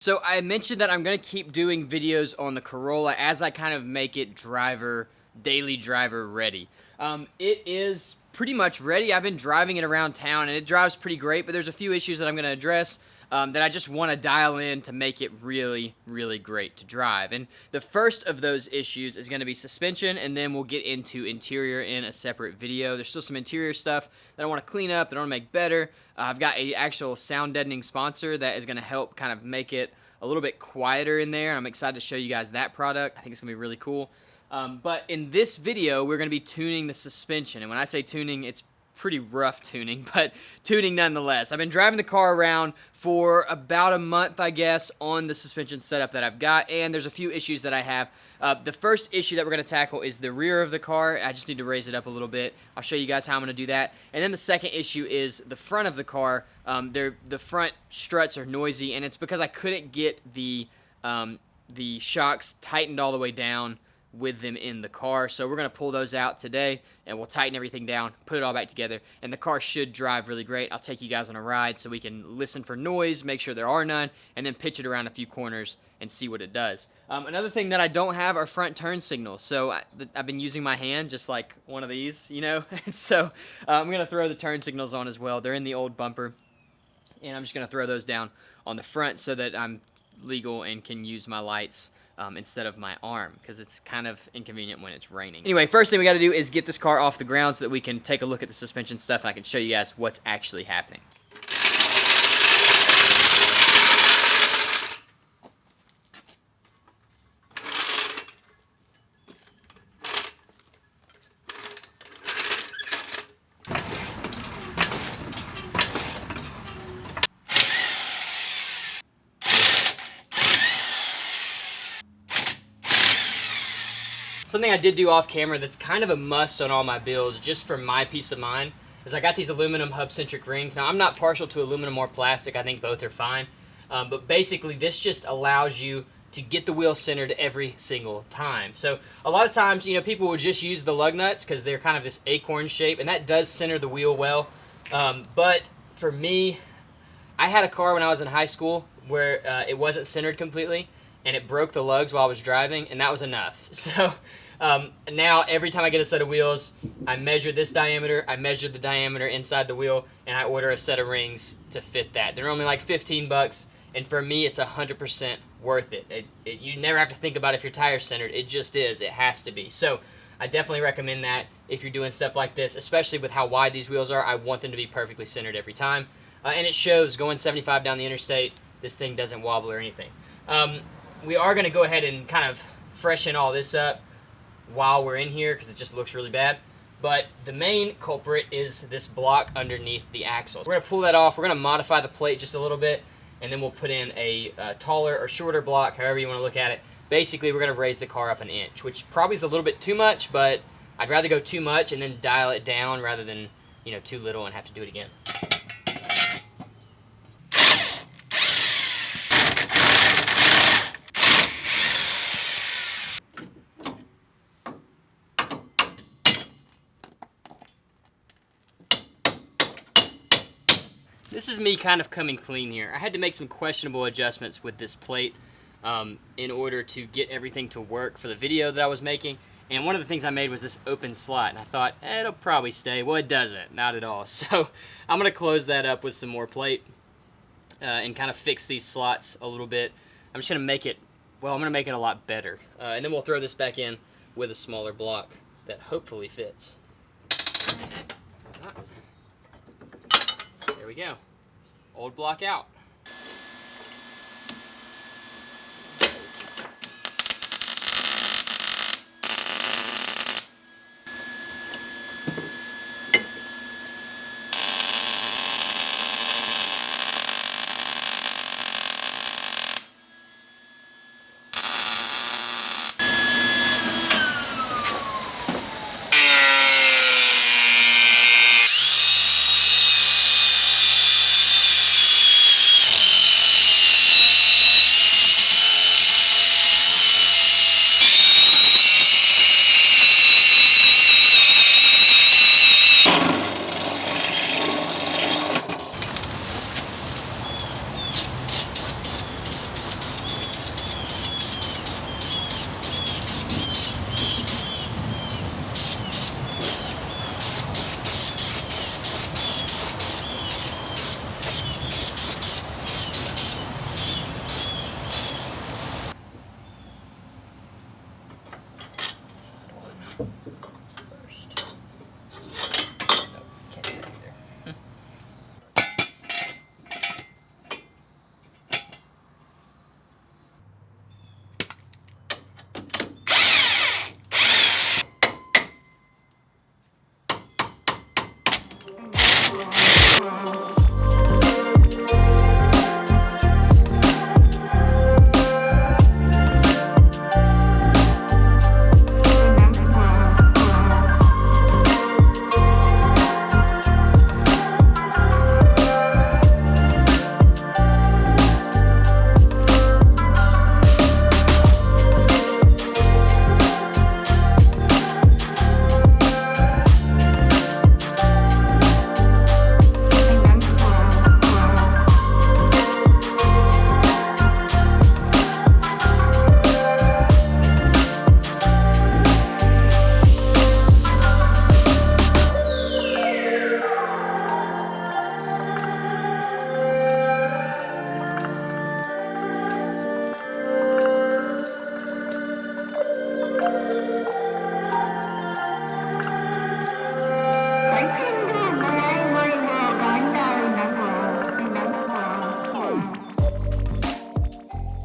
So I mentioned that I'm going to keep doing videos on the Corolla as I kind of make it daily driver ready. It is pretty much ready. I've been driving it around town and it drives pretty great, but there's a few issues that I'm going to address that I just want to dial in to make it really, really great to drive. And the first of those issues is going to be suspension, and then we'll get into interior in a separate video. There's still some interior stuff that I want to clean up, that I want to make better. I've got a actual sound deadening sponsor that is going to help kind of make it a little bit quieter in there. I'm excited to show you guys that product. I think it's going to be really cool. But in this video, we're going to be tuning the suspension. And when I say tuning, it's pretty rough tuning, but tuning nonetheless. I've been driving the car around for about a month, I guess, on the suspension setup that I've got, and there's a few issues that I have. The first issue that we're going to tackle is the rear of the car. I just need to raise it up a little bit. I'll show you guys how I'm going to do that. And then the second issue is the front of the car. The front struts are noisy, and it's because I couldn't get the shocks tightened all the way down with them in the car. So we're going to pull those out today, and we'll tighten everything down, put it all back together, and the car should drive really great. I'll take you guys on a ride so we can listen for noise, make sure there are none, and then pitch it around a few corners and see what it does. Another thing that I don't have are front turn signals. So I've been using my hand just like one of these, you know. And so I'm going to throw the turn signals on as well. They're in the old bumper, and I'm just going to throw those down on the front so that I'm legal and can use my lights instead of my arm, because it's kind of inconvenient when it's raining. Anyway, first thing we got to do is get this car off the ground so that we can take a look at the suspension stuff and I can show you guys what's actually happening. Something I did do off camera that's kind of a must on all my builds, just for my peace of mind, is I got these aluminum hub-centric rings. Now, I'm not partial to aluminum or plastic. I think both are fine. But basically, this just allows you to get the wheel centered every single time. So a lot of times, you know, people would just use the lug nuts because they're kind of this acorn shape, and that does center the wheel well. But for me, I had a car when I was in high school where it wasn't centered completely, and it broke the lugs while I was driving, and that was enough. So now every time I get a set of wheels, I measure this diameter, I measure the diameter inside the wheel, and I order a set of rings to fit that. They're only like 15 bucks, and for me, it's 100% worth it. You never have to think about if your tire's centered. It just is. It has to be. So I definitely recommend that if you're doing stuff like this, especially with how wide these wheels are. I want them to be perfectly centered every time. And it shows going 75 down the interstate, this thing doesn't wobble or anything. We are going to go ahead and kind of freshen all this up while we're in here because it just looks really bad. But the main culprit is this block underneath the axle. We're going to pull that off. We're going to modify the plate just a little bit, and then we'll put in a taller or shorter block, however you want to look at it. Basically, we're going to raise the car up an inch, which probably is a little bit too much, but I'd rather go too much and then dial it down rather than, you know, too little and have to do it again. This is me kind of coming clean here. I had to make some questionable adjustments with this plate in order to get everything to work for the video that I was making. And one of the things I made was this open slot, and I thought, it'll probably stay. Well, it doesn't, not at all. So I'm gonna close that up with some more plate and kind of fix these slots a little bit. I'm just gonna make it, well, I'm gonna make it a lot better. And then we'll throw this back in with a smaller block that hopefully fits. There we go. Old block out.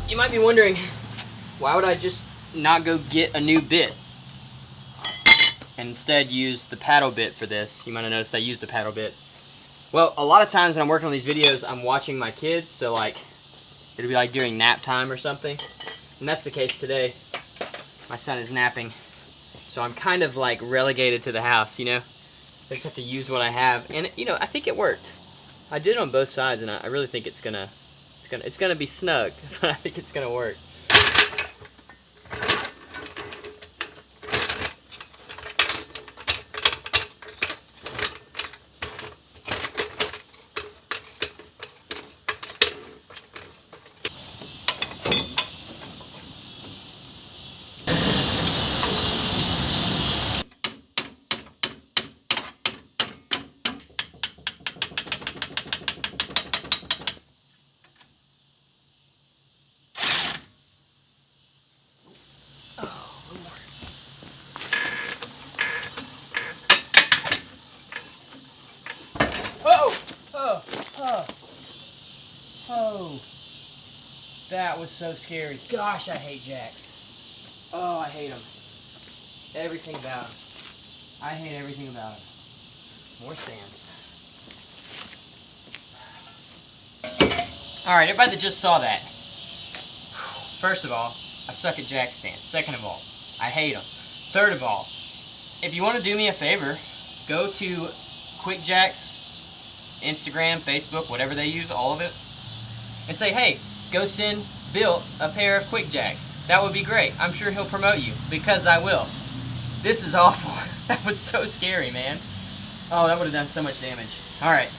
You might be wondering, why would I just not go get a new bit and instead use the paddle bit for this? You might have noticed I used the paddle bit. Well, a lot of times when I'm working on these videos, I'm watching my kids, so like, it'll be like during nap time or something. And that's the case today. My son is napping, so I'm kind of like relegated to the house, you know? I just have to use what I have, and you know, I think it worked. I did it on both sides, and I really think it's gonna be snug, but I think it's gonna work. Oh, that was so scary. Gosh, I hate jacks. Oh, I hate them. Everything about them. I hate everything about them. More stands. Alright, everybody that just saw that. First of all, I suck at jack stands. Second of all, I hate them. Third of all, if you want to do me a favor, go to Quick Jack's Instagram, Facebook, whatever they use, all of it, and say, hey, go send Bill a pair of Quick Jacks. That would be great. I'm sure he'll promote you, because I will. This is awful. That was so scary, man. Oh, that would have done so much damage. Alright.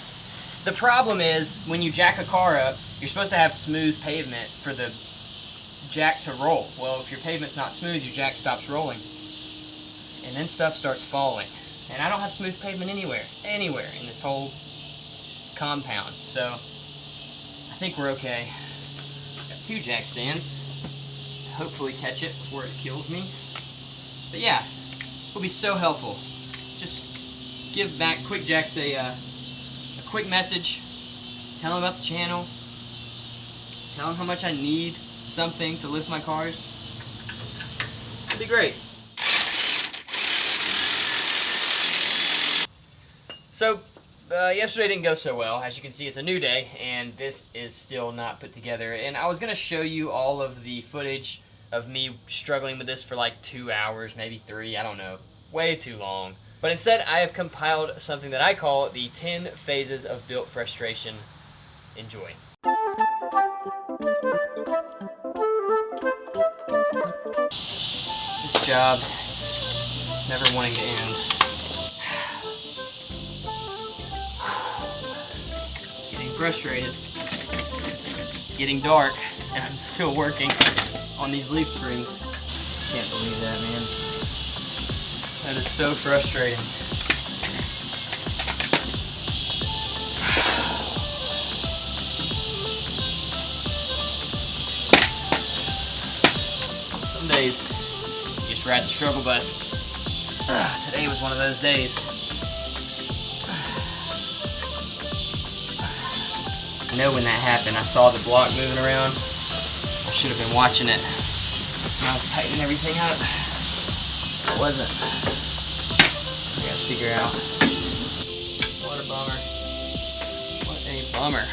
The problem is, when you jack a car up, you're supposed to have smooth pavement for the jack to roll. Well, if your pavement's not smooth, your jack stops rolling. And then stuff starts falling. And I don't have smooth pavement anywhere in this whole compound. So, I think we're okay. Got 2 jack stands. Hopefully catch it before it kills me. But yeah, it will be so helpful. Just give back Quick Jacks a quick message. Tell them about the channel. Tell them how much I need something to lift my cars. It'd be great. So, yesterday didn't go so well. As you can see, it's a new day, and this is still not put together. And I was going to show you all of the footage of me struggling with this for like 2 hours, maybe 3, I don't know. Way too long. But instead, I have compiled something that I call the 10 phases of built frustration. Enjoy. This job is never wanting to end. Getting frustrated. It's getting dark, and I'm still working on these leaf springs. Can't believe that, man. That is so frustrating. Some days, you just ride the struggle bus. Today was one of those days. I know when that happened, I saw the block moving around. I should have been watching it. And I was tightening everything up. It wasn't. I gotta figure out. What a bummer. Bummer.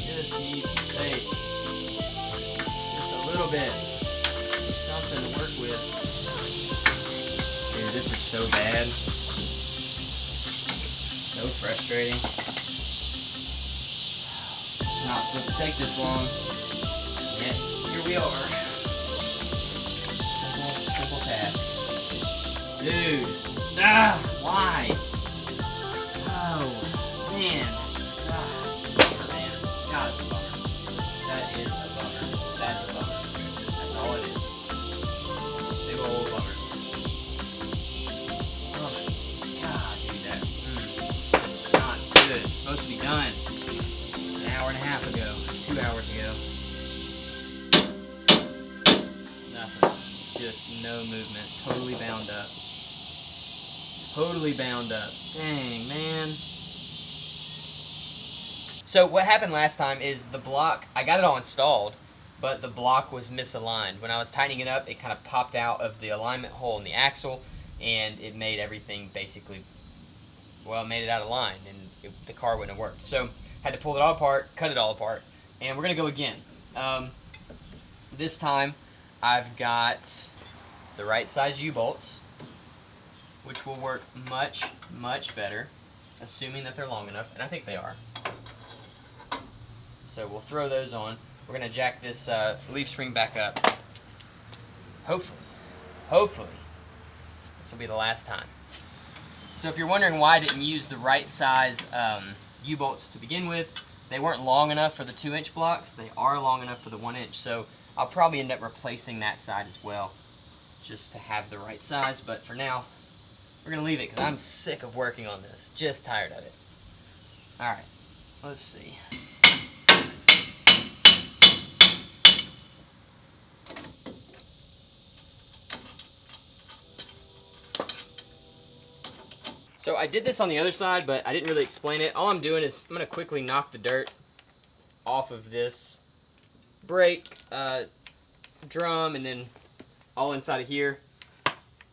Just needs space. Just a little bit. Something to work with. Dude, this is so bad. So frustrating. It's not supposed to take this long. Yet, here we are. Simple task. Dude. Why? Oh, man. Bummer, man. God, it's a bummer. That is a bummer. That's a bummer. That's all it is. Big old bummer. Oh, God, dude, that's not good. It's supposed to be done an hour and a half ago. 2 hours ago. Nothing. Just no movement. Totally bound up. Totally bound up. Dang, man. So what happened last time is the block, I got it all installed, but the block was misaligned. When I was tightening it up, it kind of popped out of the alignment hole in the axle, and it made everything basically, well, it made it out of line, and the car wouldn't have worked. So had to pull it all apart, cut it all apart, and we're going to go again. This time, I've got the right size U-bolts, which will work much, much better, assuming that they're long enough, and I think they are. So we'll throw those on. We're going to jack this leaf spring back up. Hopefully, this will be the last time. So if you're wondering why I didn't use the right size U-bolts to begin with, they weren't long enough for the 2-inch blocks. They are long enough for the 1-inch, so I'll probably end up replacing that side as well, just to have the right size. But for now, we're going to leave it because I'm sick of working on this. Just tired of it. Alright, let's see. So I did this on the other side, but I didn't really explain it. All I'm doing is I'm going to quickly knock the dirt off of this brake drum and then all inside of here.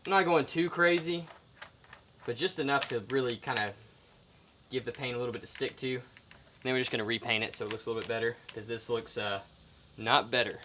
I'm not going too crazy, but just enough to really kind of give the paint a little bit to stick to. And then we're just going to repaint it so it looks a little bit better, because this looks not better.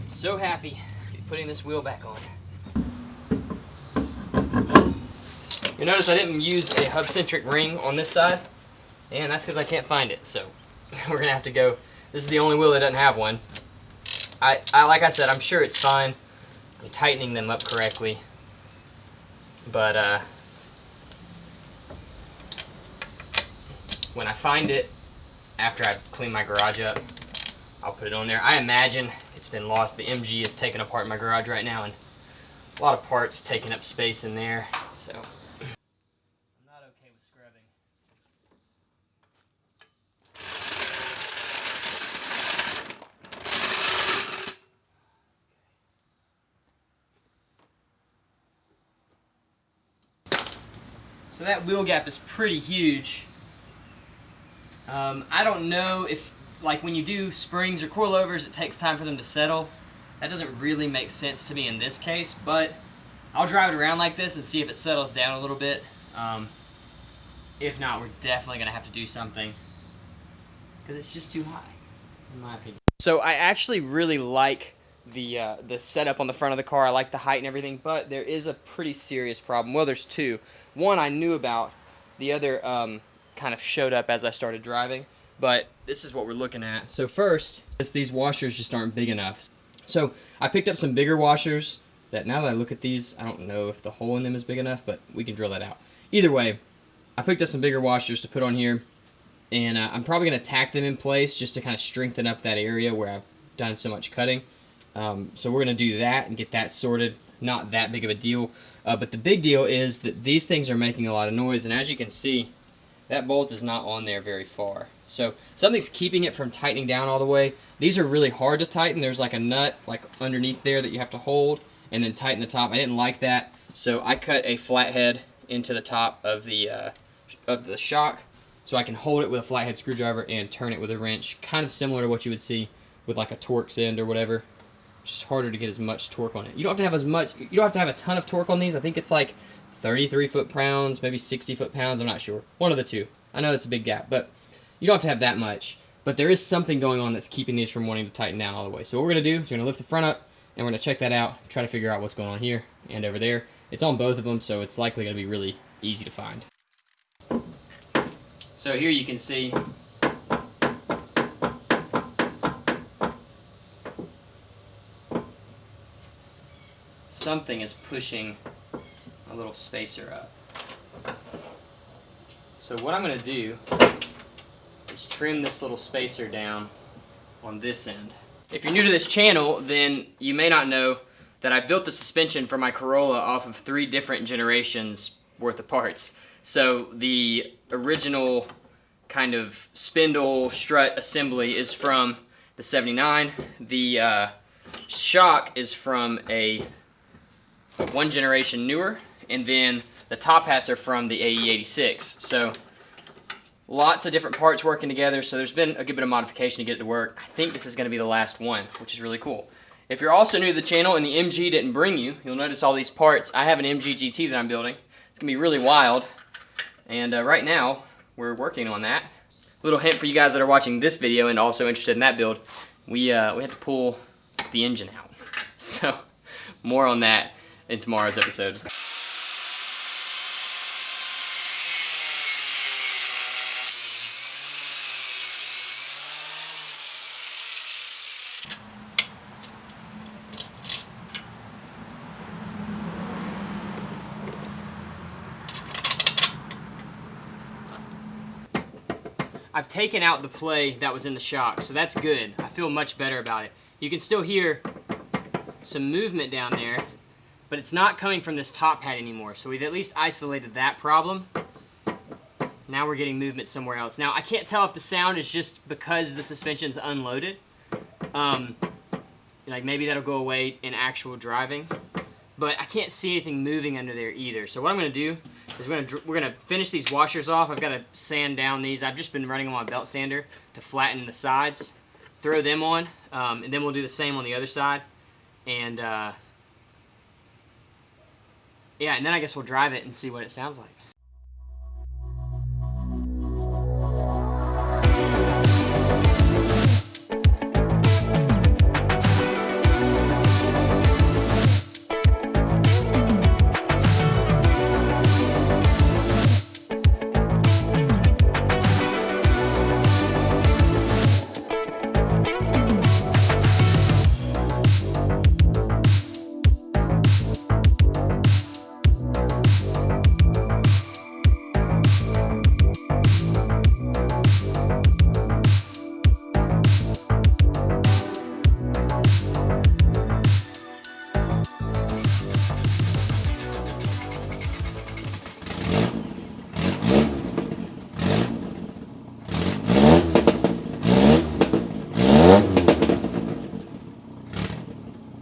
So happy to be putting this wheel back on. You notice I didn't use a hub-centric ring on this side, and that's because I can't find it, so we're gonna have to go. This is the only wheel that doesn't have one. Like I said, I'm sure it's fine. I'm tightening them up correctly, but when I find it after I clean my garage up, I'll put it on there. I imagine it's been lost. The MG is taken apart in my garage right now, and a lot of parts taking up space in there, so I'm not okay with scrubbing. So that wheel gap is pretty huge. I don't know if, like, when you do springs or coilovers, it takes time for them to settle. That doesn't really make sense to me in this case, but I'll drive it around like this and see if it settles down a little bit. If not, we're definitely going to have to do something, because it's just too high, in my opinion. So I actually really like the setup on the front of the car. I like the height and everything, but there is a pretty serious problem. Well, there's two. One I knew about. The other kind of showed up as I started driving. But this is what we're looking at. So first, these washers just aren't big enough. So I picked up some bigger washers that, now that I look at these, I don't know if the hole in them is big enough, but we can drill that out. Either way, I picked up some bigger washers to put on here. and I'm probably going to tack them in place just to kind of strengthen up that area where I've done so much cutting. So we're going to do that and get that sorted. Not that big of a deal, but the big deal is that these things are making a lot of noise, and as you can see, that bolt is not on there very far. So something's keeping it from tightening down all the way. These are really hard to tighten. There's like a nut like underneath there that you have to hold and then tighten the top. I didn't like that, so I cut a flathead into the top of the shock so I can hold it with a flathead screwdriver and turn it with a wrench, kind of similar to what you would see with like a Torx end or whatever. Just harder to get as much torque on it. You don't have to have as much, you don't have to have a ton of torque on these. I think it's like 33 foot-pounds, maybe 60 foot-pounds, I'm not sure. One of the two. I know it's a big gap, but you don't have to have that much. But there is something going on that's keeping these from wanting to tighten down all the way. So what we're going to do is we're going to lift the front up, and we're going to check that out, try to figure out what's going on here and over there. It's on both of them, so it's likely going to be really easy to find. So here you can see something is pushing a little spacer up. So what I'm going to do is trim this little spacer down on this end. If you're new to this channel, then you may not know that I built the suspension for my Corolla off of 3 different generations worth of parts. So the original kind of spindle strut assembly is from the 79. The shock is from a 1 generation newer, and then the top hats are from the AE86. So lots of different parts working together, so there's been a good bit of modification to get it to work. I think this is going to be the last one, which is really cool. If you're also new to the channel and the MG didn't bring you, you'll notice all these parts. I have an MG GT that I'm building. It's going to be really wild, and right now we're working on that. Little hint for you guys that are watching this video and also interested in that build, we had to pull the engine out. So more on that in tomorrow's episode. I've taken out the play that was in the shock, so that's good. I feel much better about it. You can still hear some movement down there, but it's not coming from this top hat anymore, so we've at least isolated that problem. Now we're getting movement somewhere else. Now, I can't tell if the sound is just because the suspension's unloaded. Like maybe that'll go away in actual driving, but I can't see anything moving under there either. So what I'm going to do is we're going to finish these washers off. I've got to sand down these. I've just been running them on a belt sander to flatten the sides. Throw them on, and then we'll do the same on the other side. And yeah, and then I guess we'll drive it and see what it sounds like.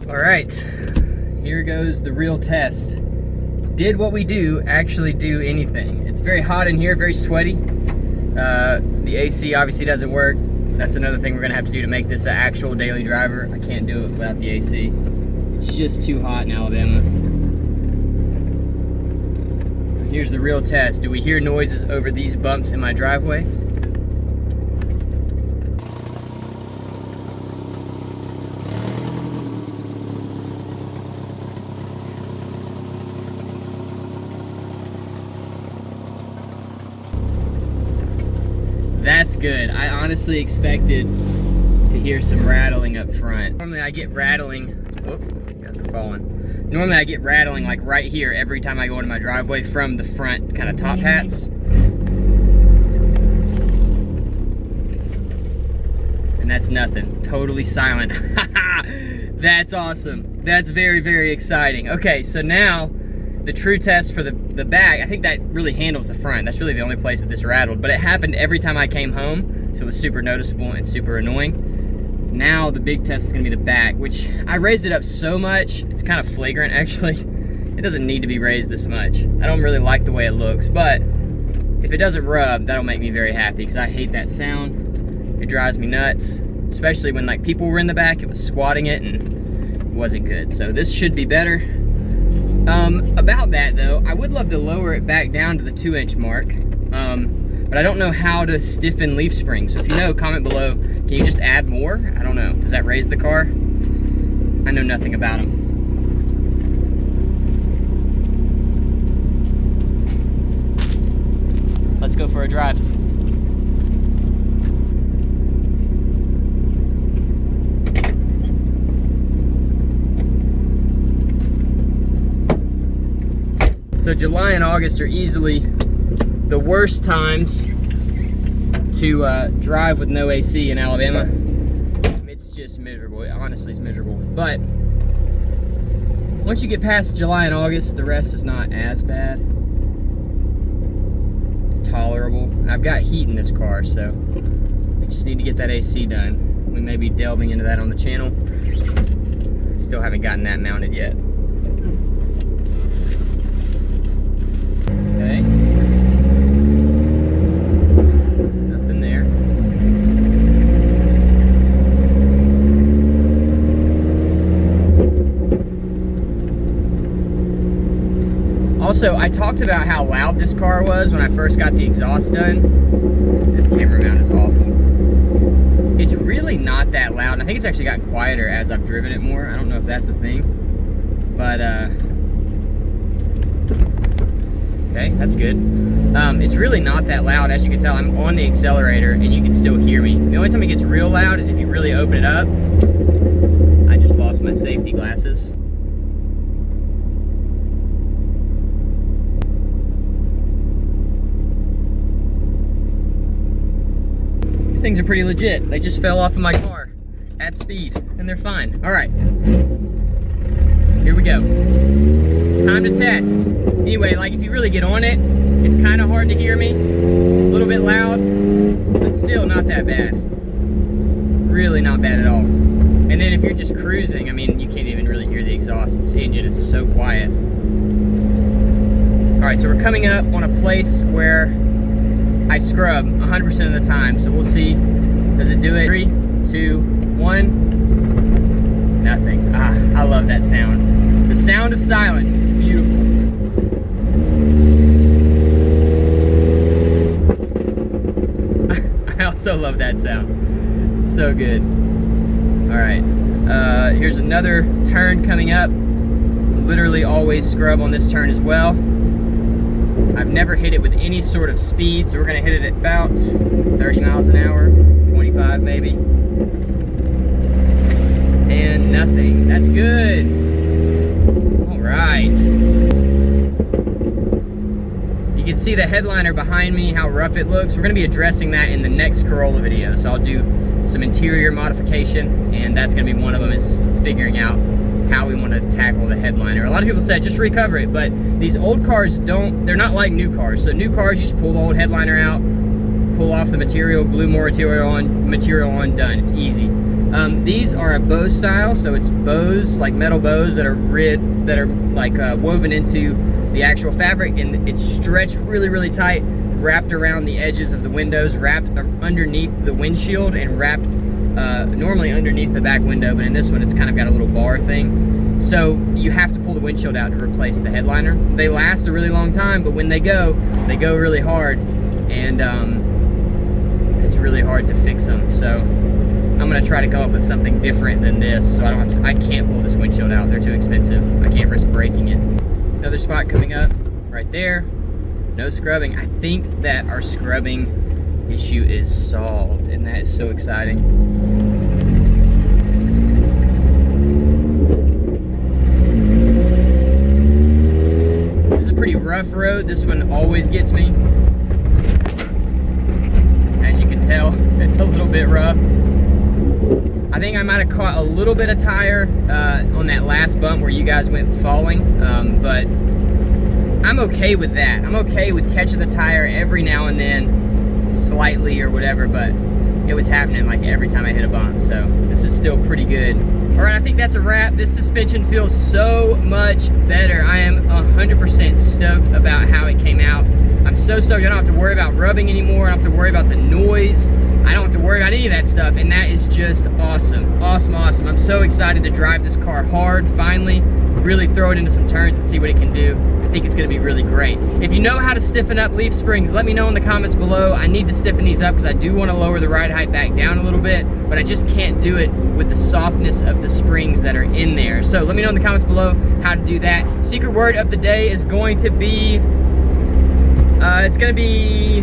Alright, here goes the real test. Did what we do actually do anything? It's very hot in here, very sweaty. The AC obviously doesn't work. That's another thing we're gonna have to do to make this an actual daily driver. I can't do it without the AC. It's just too hot in Alabama. Here's the real test. Do we hear noises over these bumps in my driveway? That's good. I honestly expected to hear some rattling up front. Normally I get rattling, whoop, guys are falling. Normally I get rattling like right here every time I go into my driveway from the front kind of top hats. and that's nothing. Totally silent. That's awesome. That's very, very exciting. Okay, so now the true test for the back, I think that really handles the front. That's really the only place that this rattled, but it happened every time I came home, so it was super noticeable and super annoying. Now the big test is gonna be the back, which I raised it up so much, it's kind of flagrant actually. It doesn't need to be raised this much. I don't really like the way it looks, but if it doesn't rub, that'll make me very happy, because I hate that sound. It drives me nuts, especially when like people were in the back, it was squatting it and it wasn't good. So this should be better. About that though, I would love to lower it back down to the 2-inch mark, but I don't know how to stiffen leaf springs. So if you know, comment below. Can you just add more? I don't know. Does that raise the car? I know nothing about them. Let's go for a drive. So July and August are easily the worst times to drive with no AC in Alabama. It's just miserable. Honestly, it's miserable. But once you get past July and August, the rest is not as bad. It's tolerable. And I've got heat in this car, so I just need to get that AC done. We may be delving into that on the channel. Still haven't gotten that mounted yet. Okay. Nothing there. Also, I talked about how loud this car was when I first got the exhaust done. This camera mount is awful. It's really not that loud. I think it's actually gotten quieter as I've driven it more. I don't know if that's a thing, but okay, that's good. It's really not that loud. As you can tell, I'm on the accelerator and you can still hear me. The only time it gets real loud is if you really open it up. I just lost my safety glasses. These things are pretty legit. They just fell off of my car at speed and they're fine. All right, here we go. Time to test. Anyway, like if you really get on it, it's kind of hard to hear me. A little bit loud, but still not that bad. Really not bad at all. And then if you're just cruising, I mean, you can't even really hear the exhaust. This engine is so quiet. All right, so we're coming up on a place where I scrub 100% of the time. So we'll see, does it do it? 3, 2, 1. Nothing. Ah, I love that sound. The sound of silence, beautiful. I also love that sound. It's so good. All right, here's another turn coming up. Literally always scrub on this turn as well. I've never hit it with any sort of speed, so we're gonna hit it at about 30 miles an hour, 25 maybe. And nothing, that's good. All right. You can see the headliner behind me, how rough it looks. We're gonna be addressing that in the next Corolla video. So I'll do some interior modification, and that's gonna be one of them, is figuring out how we wanna tackle the headliner. A lot of people said just recover it, but these old cars they're not like new cars. So new cars, you just pull the old headliner out, pull off the material, glue more material on, done, it's easy. These are a bow style, so it's bows, like metal bows that are woven into the actual fabric, and it's stretched really, really tight, wrapped around the edges of the windows, wrapped underneath the windshield, and wrapped normally underneath the back window, but in this one it's kind of got a little bar thing. So you have to pull the windshield out to replace the headliner. They last a really long time, but when they go really hard, and it's really hard to fix them. So I'm gonna try to come up with something different than this, so I can't pull this windshield out. They're too expensive. I can't risk breaking it. Another spot coming up right there. No scrubbing. I think that our scrubbing issue is solved, and that is so exciting. This is a pretty rough road. This one always gets me. As you can tell, it's a little bit rough. I think I might have caught a little bit of tire on that last bump where you guys went falling, but I'm okay with that. I'm okay with catching the tire every now and then, slightly or whatever, but it was happening like every time I hit a bump, so this is still pretty good. All right, I think that's a wrap. This suspension feels so much better. I am 100% stoked about how it came out. I'm so stoked. I don't have to worry about rubbing anymore. I don't have to worry about the noise. I don't have to worry about any of that stuff, and that is just awesome. Awesome, awesome. I'm so excited to drive this car hard, finally, really throw it into some turns and see what it can do. I think it's gonna be really great. If you know how to stiffen up leaf springs, let me know in the comments below. I need to stiffen these up because I do want to lower the ride height back down a little bit, but I just can't do it with the softness of the springs that are in there. So let me know in the comments below how to do that. Secret word of the day is going to be, it's gonna be,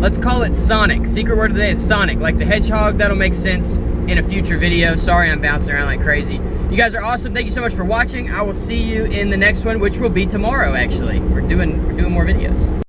let's call it Sonic. Secret word of the day is Sonic, like the hedgehog. That'll make sense in a future video. Sorry I'm bouncing around like crazy. You guys are awesome. Thank you so much for watching. I will see you in the next one, which will be tomorrow, actually. We're doing more videos.